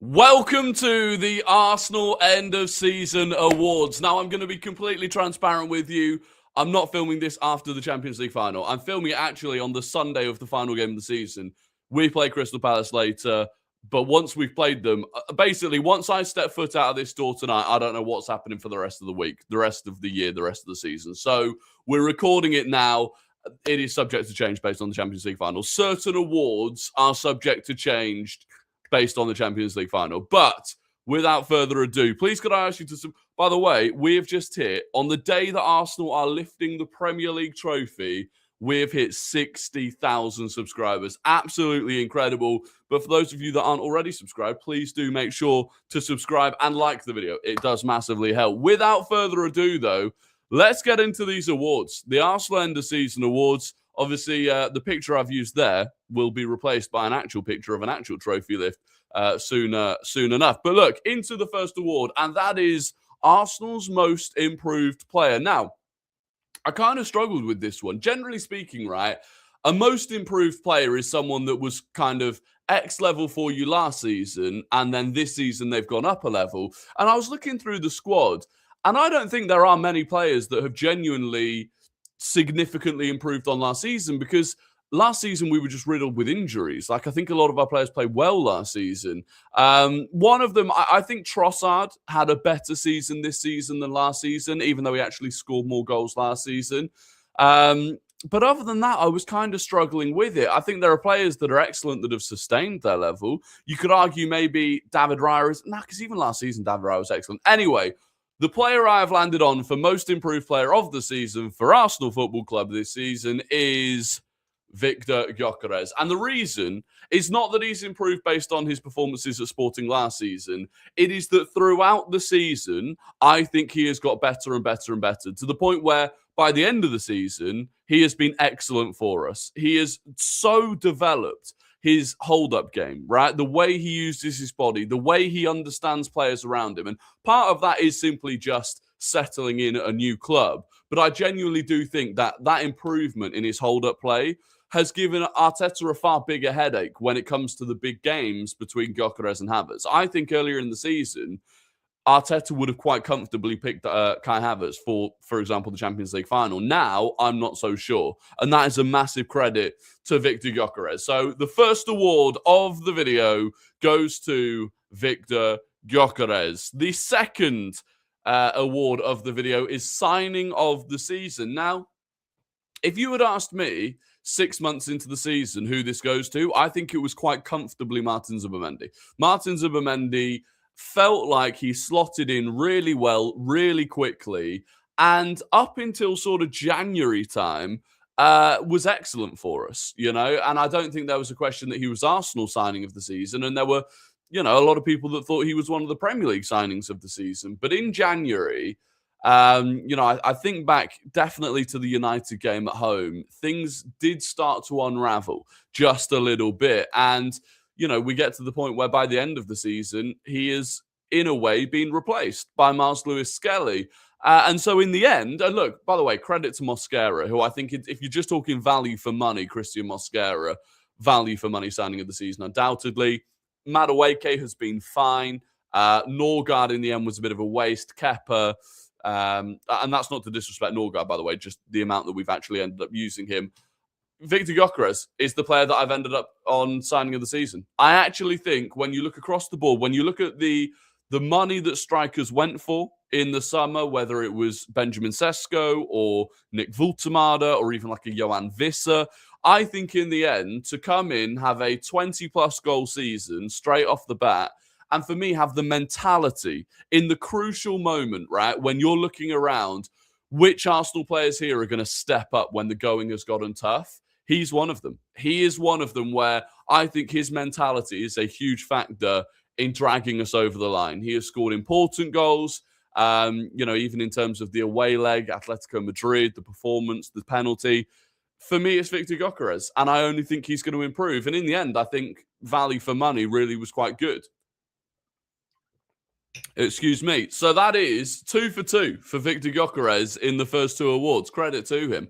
Welcome to the Arsenal end of season awards. Now, I'm going to be completely transparent with you. I'm not filming this after the Champions League final. I'm filming it actually on the Sunday of the final game of the season. We play Crystal Palace later, but once we've played them, basically, once I step foot out of this door tonight, I don't know what's happening for the rest of the week, the rest of the year, the rest of the season. So we're recording it now. It is subject to change based on the Champions League final. Certain awards are subject to change based on the Champions League final. But without further ado, please could I ask you to... By the way, we have just hit, on the day that Arsenal are lifting the Premier League trophy, we have hit 60,000 subscribers. Absolutely incredible. But for those of you that aren't already subscribed, please do make sure to subscribe and like the video. It does massively help. Without further ado, though, let's get into these awards. The Arsenal End of Season Awards. Obviously, the picture I've used there will be replaced by an actual picture of an actual trophy lift soon enough. But look, into the first award, and that is Arsenal's Most Improved Player. Now, I kind of struggled with this one. Generally speaking, right, a Most Improved Player is someone that was kind of X level for you last season, and then this season they've gone up a level. And I was looking through the squad, and I don't think there are many players that have genuinely significantly improved on last season, because last season we were just riddled with injuries. Like, I think a lot of our players played well last season. One of them, I think Trossard had a better season this season than last season, even though he actually scored more goals last season. But other than that, I was kind of struggling with it. I think there are players that are excellent that have sustained their level. You could argue maybe David Raya is... because even last season, David Raya was excellent. Anyway, the player I have landed on for Most Improved Player of the season for Arsenal Football Club this season is Victor Gyökeres. And the reason is not that he's improved based on his performances at Sporting last season. It is that throughout the season, I think he has got better and better and better, to the point where by the end of the season, he has been excellent for us. He has so developed his hold-up game, right? The way he uses his body, the way he understands players around him. And part of that is simply just settling in at a new club. But I genuinely do think that that improvement in his hold-up play has given Arteta a far bigger headache when it comes to the big games between Gyökeres and Havertz. I think earlier in the season, Arteta would have quite comfortably picked Kai Havertz for example, the Champions League final. Now, I'm not so sure. And that is a massive credit to Victor Gyökeres. So the first award of the video goes to Victor Gyökeres. The second award of the video is Signing of the Season. Now, if you had asked me 6 months into the season who this goes to, I think it was quite comfortably Martin Zubimendi. Martin Zubimendi felt like he slotted in really well, really quickly, and up until sort of January time, was excellent for us, you know? And I don't think there was a question that he was Arsenal signing of the season, and there were, you know, a lot of people that thought he was one of the Premier League signings of the season. But in January, you know, I think back definitely to the United game at home, things did start to unravel just a little bit. And you know, we get to the point where by the end of the season, he is, in a way, being replaced by Miles Lewis-Skelly. And so in the end, and look, by the way, credit to Mosquera, who I think, if you're just talking value for money, Christian Mosquera, value for money signing of the season, undoubtedly. Madueke has been fine. Norgard in the end was a bit of a waste. Kepa, and that's not to disrespect Norgard, by the way, just the amount that we've actually ended up using him. Victor Gyökeres is the player that I've ended up on signing of the season. I actually think when you look across the board, when you look at the money that strikers went for in the summer, whether it was Benjamin Sesko or Nick Vultemada or even like a Johan Visser, I think in the end, to come in, have a 20-plus goal season straight off the bat, and for me, have the mentality in the crucial moment, right, when you're looking around, which Arsenal players here are going to step up when the going has gotten tough. He's one of them. He is one of them where I think his mentality is a huge factor in dragging us over the line. He has scored important goals, you know, even in terms of the away leg, Atletico Madrid, the performance, the penalty. For me, it's Victor Gyökeres, and I only think he's going to improve. And in the end, I think value for money really was quite good. Excuse me. So that is 2 for 2 for Victor Gyökeres in the first two awards. Credit to him.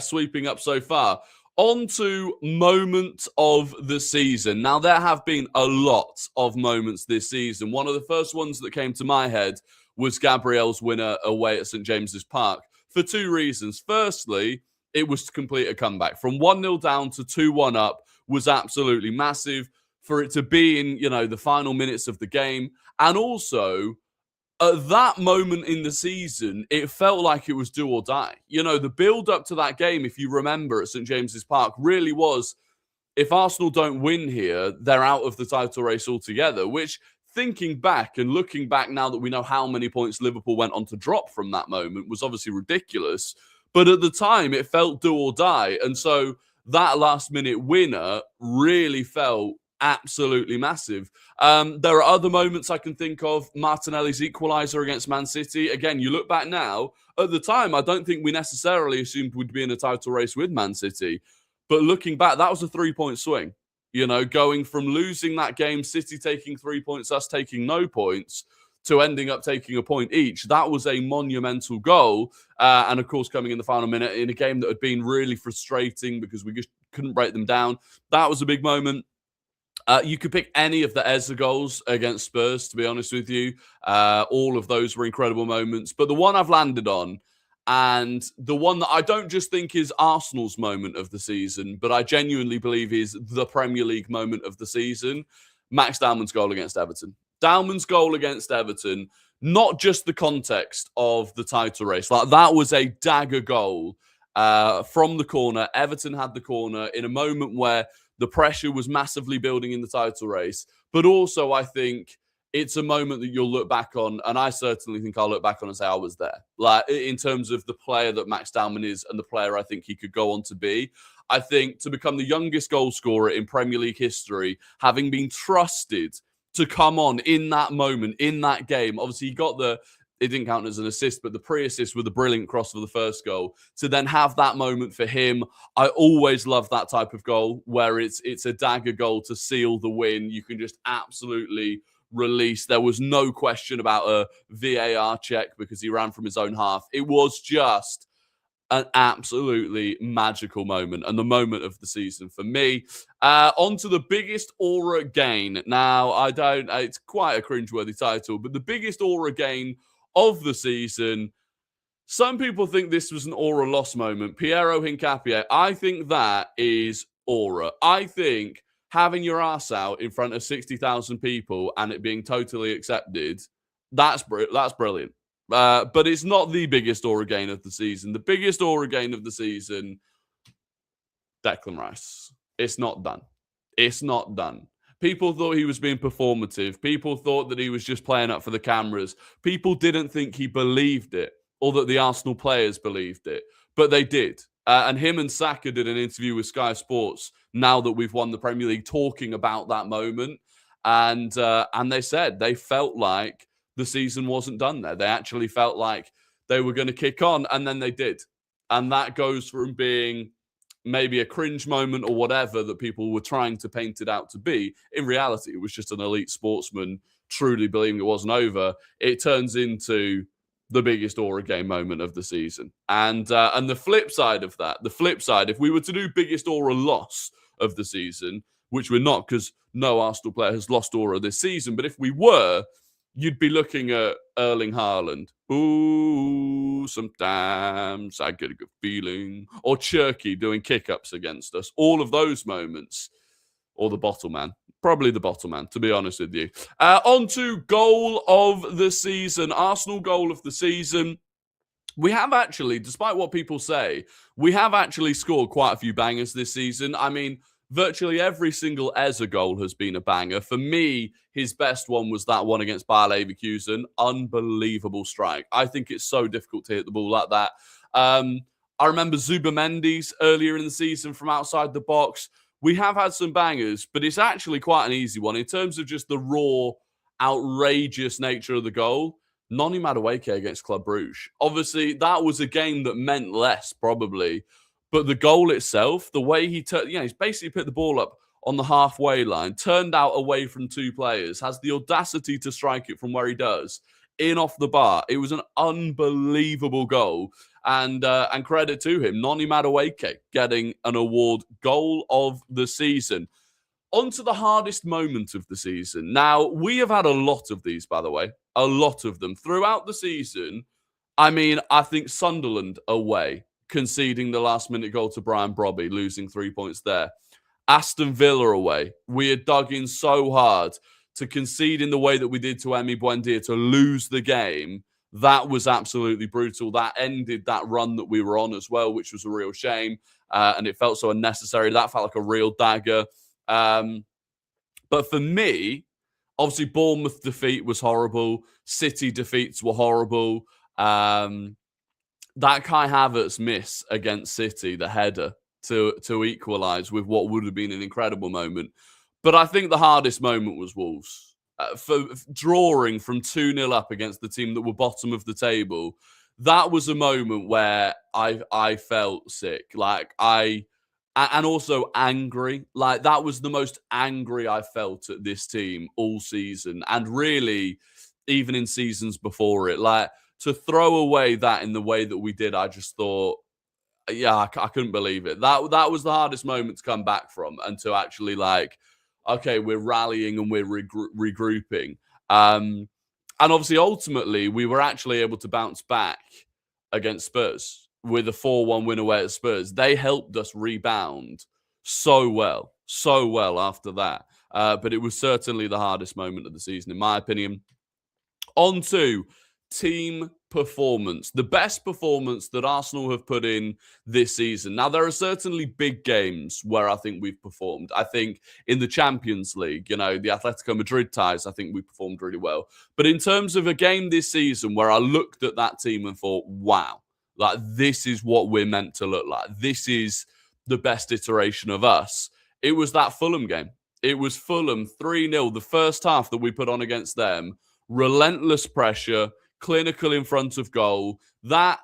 Sweeping up so far. On to moment of the season. Now, there have been a lot of moments this season. One of the first ones that came to my head was Gabriel's winner away at St. James's Park for two reasons. Firstly, it was to complete a comeback. From 1-0 down to 2-1 up was absolutely massive. For it to be in, the final minutes of the game. And also, at that moment in the season, it felt like it was do or die. The build up to that game, if you remember at St. James's Park, really was, if Arsenal don't win here, they're out of the title race altogether, which, thinking back and looking back now that we know how many points Liverpool went on to drop from that moment, was obviously ridiculous. But at the time, it felt do or die. And so that last-minute winner really felt absolutely massive. There are other moments I can think of. Martinelli's equaliser against Man City. Again, you look back now. At the time, I don't think we necessarily assumed we'd be in a title race with Man City. But looking back, that was a 3-point swing. Going from losing that game, City taking 3 points, us taking no points, to ending up taking a point each. That was a monumental goal. And of course, coming in the final minute in a game that had been really frustrating because we just couldn't break them down. That was a big moment. You could pick any of the Eze goals against Spurs, to be honest with you. All of those were incredible moments. But the one I've landed on, and the one that I don't just think is Arsenal's moment of the season, but I genuinely believe is the Premier League moment of the season, Max Daumann's goal against Everton. Daumann's goal against Everton, not just the context of the title race. Like, that was a dagger goal from the corner. Everton had the corner in a moment where the pressure was massively building in the title race. But also, I think it's a moment that you'll look back on, and I certainly think I'll look back on and say I was there. Like, in terms of the player that Max Daumann is and the player I think he could go on to be. I think to become the youngest goal scorer in Premier League history, having been trusted to come on in that moment, in that game. Obviously, he got it didn't count as an assist, but the pre-assist with a brilliant cross for the first goal. To then have that moment for him, I always love that type of goal where it's a dagger goal to seal the win. You can just absolutely release. There was no question about a VAR check because he ran from his own half. It was just an absolutely magical moment and the moment of the season for me. On to the biggest aura gain. Now, it's quite a cringeworthy title, but the biggest aura gain of the season. Some people think this was an aura loss moment. Piero Hincapié, I think that is aura. I think having your ass out in front of 60,000 people and it being totally accepted, that's brilliant. But it's not the biggest aura gain of the season. The biggest aura gain of the season, Declan Rice. It's not done. It's not done. People thought he was being performative. People thought that he was just playing up for the cameras. People didn't think he believed it or that the Arsenal players believed it. But they did. And him and Saka did an interview with Sky Sports now that we've won the Premier League talking about that moment. And they said they felt like the season wasn't done there. They actually felt like they were going to kick on, and then they did. And that goes from being maybe a cringe moment or whatever that people were trying to paint it out to be. In reality, it was just an elite sportsman truly believing it wasn't over. It turns into the biggest aura game moment of the season. And the flip side of that, if we were to do biggest aura loss of the season, which we're not because no Arsenal player has lost aura this season, but if we were, you'd be looking at Erling Haaland. Ooh, sometimes I get a good feeling. Or Cherky doing kick-ups against us. All of those moments. Or the bottle man. Probably the bottle man, to be honest with you. On to goal of the season. Arsenal goal of the season. We have actually, despite what people say, we have actually scored quite a few bangers this season. I mean, virtually every single Eze goal has been a banger. For me, his best one was that one against Bayer Leverkusen. Unbelievable strike. I think it's so difficult to hit the ball like that. I remember Zubamendi's earlier in the season from outside the box. We have had some bangers, but it's actually quite an easy one. In terms of just the raw, outrageous nature of the goal, Noni Madueke against Club Brugge. Obviously, that was a game that meant less, probably. But the goal itself, the way he turned, he's basically put the ball up on the halfway line, turned out away from two players, has the audacity to strike it from where he does, in off the bar. It was an unbelievable goal. And credit to him, Noni Madueke getting an award, goal of the season. On to the hardest moment of the season. Now, we have had a lot of these, by the way, a lot of them throughout the season. I mean, I think Sunderland away, conceding the last-minute goal to Brian Brobby, losing 3 points there. Aston Villa away, we had dug in so hard to concede in the way that we did to Emi Buendia to lose the game. That was absolutely brutal. That ended that run that we were on as well, which was a real shame. And it felt so unnecessary. That felt like a real dagger. But for me, obviously, Bournemouth defeat was horrible. City defeats were horrible. That Kai Havertz miss against City, the header to equalise with what would have been an incredible moment. But I think the hardest moment was Wolves. For drawing from 2-0 up against the team that were bottom of the table. That was a moment where I felt sick. And also angry. Like, that was the most angry I felt at this team all season. And really, even in seasons before it. Like, to throw away that in the way that we did, I just thought, yeah, I couldn't believe it. That was the hardest moment to come back from. And to actually, okay, we're rallying and we're regrouping. And obviously, ultimately, we were actually able to bounce back against Spurs with a 4-1 win away at Spurs. They helped us rebound so well after that. But it was certainly the hardest moment of the season, in my opinion. On to team performance, the best performance that Arsenal have put in this season. Now, there are certainly big games where I think we've performed. I think in the Champions League, the Atletico Madrid ties, I think we performed really well. But in terms of a game this season where I looked at that team and thought, wow, this is what we're meant to look like. This is the best iteration of us. It was that Fulham game. It was Fulham 3-0, the first half that we put on against them. Relentless pressure, clinical in front of goal. That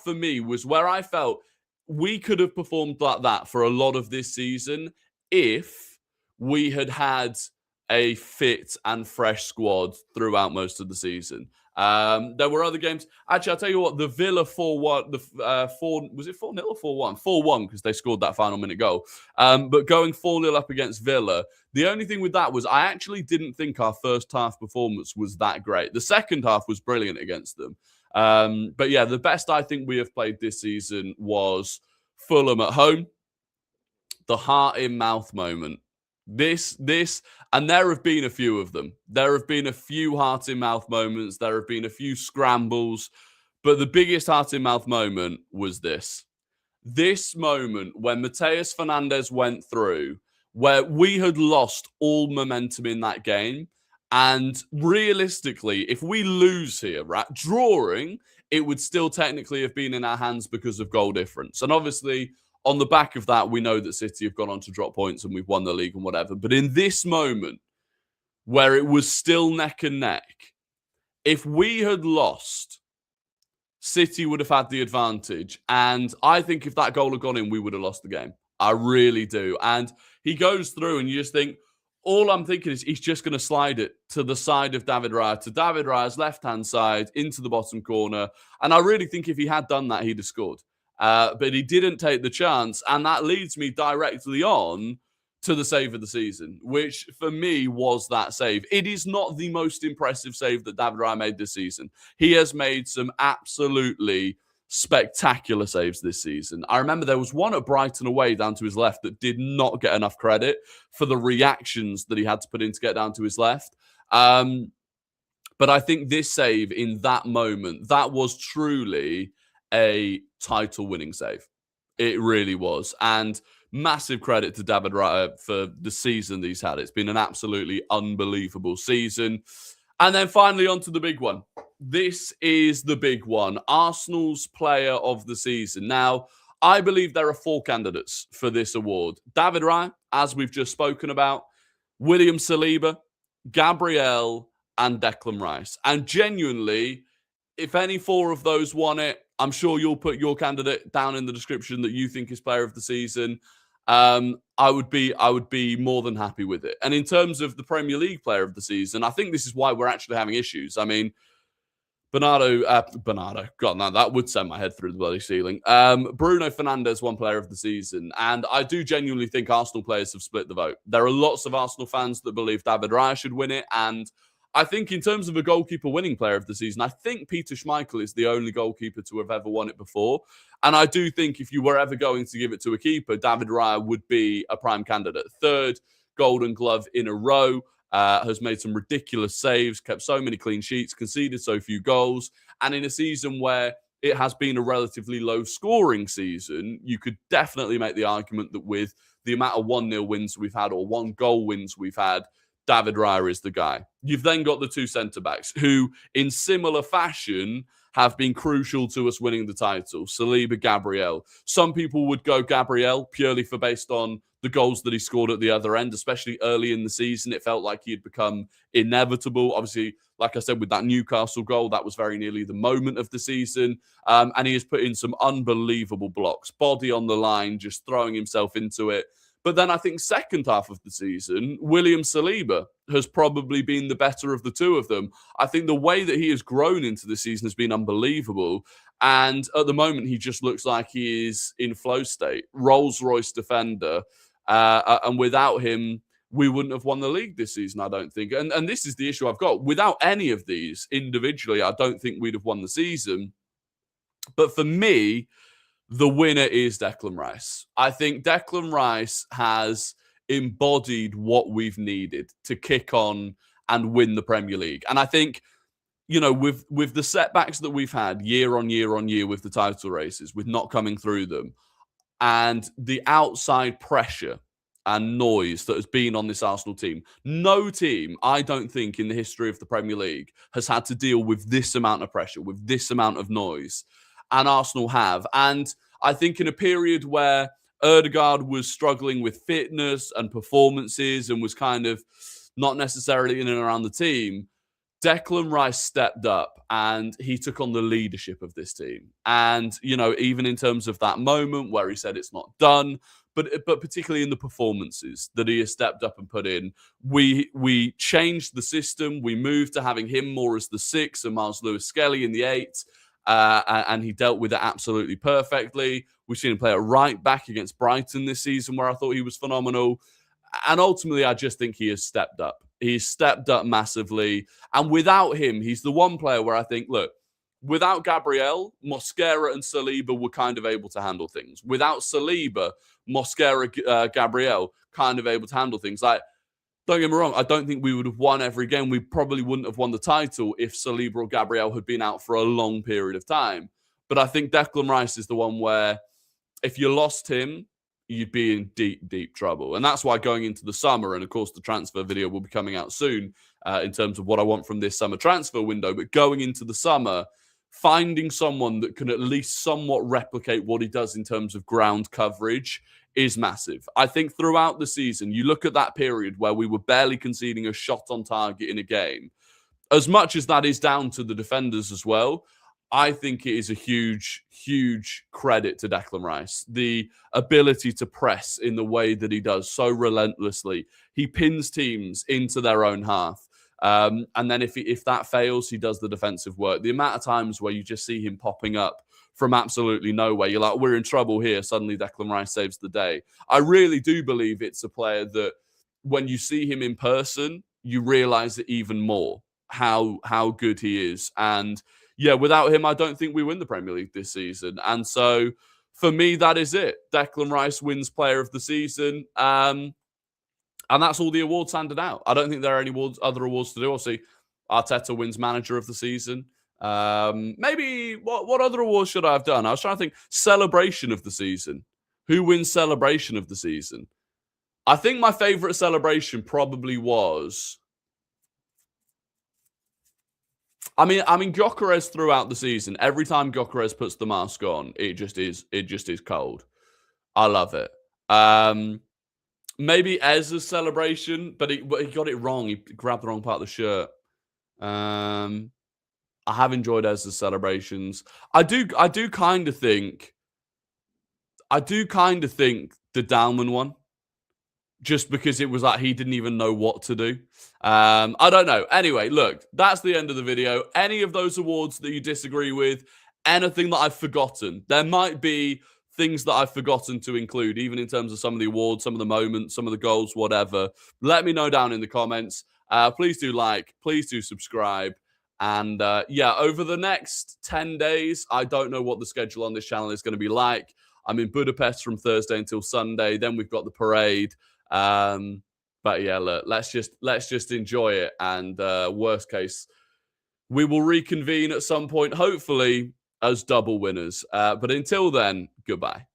for me was where I felt we could have performed like that for a lot of this season if we had had a fit and fresh squad throughout most of the season. There were other games. Actually, I'll tell you what, the Villa 4-1, was it 4-0 or 4-1? 4-1, because they scored that final minute goal. But going 4-0 up against Villa, the only thing with that was I actually didn't think our first half performance was that great. The second half was brilliant against them. But yeah, the best I think we have played this season was Fulham at home. The heart in mouth moment. This, and there have been a few of them. There have been a few heart in mouth moments. There have been a few scrambles. But the biggest heart in mouth moment was this. This moment when Mateus Fernandes went through, where we had lost all momentum in that game. And realistically, if we lose here, right, drawing, it would still technically have been in our hands because of goal difference. And obviously, on the back of that, we know that City have gone on to drop points and we've won the league and whatever. But in this moment, where it was still neck and neck, if we had lost, City would have had the advantage. And I think if that goal had gone in, we would have lost the game. I really do. And he goes through and you just think, all I'm thinking is he's just going to slide it to the side of David Raya, to David Raya's left-hand side, into the bottom corner. And I really think if he had done that, he'd have scored. But he didn't take the chance. And that leads me directly on to the save of the season, which for me was that save. It is not the most impressive save that David Raya made this season. He has made some absolutely spectacular saves this season. I remember there was one at Brighton away down to his left that did not get enough credit for the reactions that he had to put in to get down to his left. But I think this save in that moment, that was truly a title-winning save. It really was. And massive credit to David Raya for the season that he's had. It's been an absolutely unbelievable season. And then finally on to the big one. This is the big one. Arsenal's player of the season. Now, I believe there are 4 candidates for this award. David Raya, as we've just spoken about, William Saliba, Gabriel, and Declan Rice. And genuinely, if any 4 of those won it, I'm sure you'll put your candidate down in the description that you think is player of the season. I would be more than happy with it. And in terms of the Premier League player of the season, I think this is why we're actually having issues. I mean, Bernardo, God, no, that would send my head through the bloody ceiling. Bruno Fernandes won Player of the Season, and I do genuinely think Arsenal players have split the vote. There are lots of Arsenal fans that believe David Raya should win it, and I think in terms of a goalkeeper winning Player of the Season, I think Peter Schmeichel is the only goalkeeper to have ever won it before. And I do think if you were ever going to give it to a keeper, David Raya would be a prime candidate. Third Golden Glove in a row. Has made some ridiculous saves, kept so many clean sheets, conceded so few goals. And in a season where it has been a relatively low scoring season, you could definitely make the argument that with the amount of 1-0 wins we've had or 1-goal wins we've had, David Raya is the guy. You've then got the two centre-backs who, in similar fashion, have been crucial to us winning the title. Saliba, Gabriel. Some people would go Gabriel purely for based on the goals that he scored at the other end, especially early in the season. It felt like he had become inevitable. Obviously, like I said, with that Newcastle goal, that was very nearly the moment of the season. And he has put in some unbelievable blocks, body on the line, just throwing himself into it. But then I think second half of the season, William Saliba has probably been the better of the two of them. I think the way that he has grown into the season has been unbelievable. And at the moment, he just looks like he is in flow state. Rolls-Royce defender. And without him, we wouldn't have won the league this season, I don't think. And this is the issue I've got. Without any of these individually, I don't think we'd have won the season. But for me, the winner is Declan Rice. I think Declan Rice has embodied what we've needed to kick on and win the Premier League. And I think, you know, with the setbacks that we've had year on year on year with the title races, with not coming through them, and the outside pressure and noise that has been on this Arsenal team, no team, I don't think, in the history of the Premier League has had to deal with this amount of pressure, with this amount of noise. And Arsenal have. And I think in a period where Ødegaard was struggling with fitness and performances and was kind of not necessarily in and around the team, Declan Rice stepped up and he took on the leadership of this team. And, you know, even in terms of that moment where he said it's not done, but particularly in the performances that he has stepped up and put in, we changed the system. We moved to having him more as the 6 and Miles Lewis-Skelly in the 8. And he dealt with it absolutely perfectly. We've seen him play at right back against Brighton this season, where I thought he was phenomenal. And ultimately, I just think he has stepped up. He's stepped up massively. And without him, he's the one player where I think, look, without Gabriel, Mosquera and Saliba were kind of able to handle things. Without Saliba, Mosquera, Gabriel kind of able to handle things. Like, don't get me wrong, I don't think we would have won every game. We probably wouldn't have won the title if Saliba or Gabriel had been out for a long period of time. But I think Declan Rice is the one where if you lost him, you'd be in deep, deep trouble. And that's why going into the summer, and of course the transfer video will be coming out soon in terms of what I want from this summer transfer window, but going into the summer, finding someone that can at least somewhat replicate what he does in terms of ground coverage is massive. I think throughout the season, you look at that period where we were barely conceding a shot on target in a game, as much as that is down to the defenders as well, I think it is a huge, huge credit to Declan Rice. The ability to press in the way that he does so relentlessly. He pins teams into their own half. And then if that fails, he does the defensive work. The amount of times where you just see him popping up from absolutely nowhere, you're like, we're in trouble here. Suddenly Declan Rice saves the day. I really do believe it's a player that when you see him in person, you realize it even more how good he is. And yeah, without him, I don't think we win the Premier League this season. And so for me, that is it. Declan Rice wins Player of the Season. And that's all the awards handed out. I don't think there are any other awards to do. Obviously, Arteta wins Manager of the Season. Maybe what other awards should I have done? I was trying to think. Celebration of the Season. Who wins Celebration of the Season? I think my favorite celebration probably was, I mean, Gyökeres throughout the season. Every time Gyökeres puts the mask on, it just is cold. I love it. Maybe Ez's celebration, but he got it wrong. He grabbed the wrong part of the shirt. I have enjoyed Ez's celebrations. I do kind of think the Dalman one just because it was like he didn't even know what to do. I don't know. Anyway, look, that's the end of the video. Any of those awards that you disagree with, anything that I've forgotten, there might be things that I've forgotten to include, even in terms of some of the awards, some of the moments, some of the goals, whatever. Let me know down in the comments. Please do like, please do subscribe. And yeah, over the next 10 days, I don't know what the schedule on this channel is going to be like. I'm in Budapest from Thursday until Sunday. Then we've got the parade. But yeah, look, let's just enjoy it. And worst case, we will reconvene at some point, hopefully as double winners. But until then, goodbye.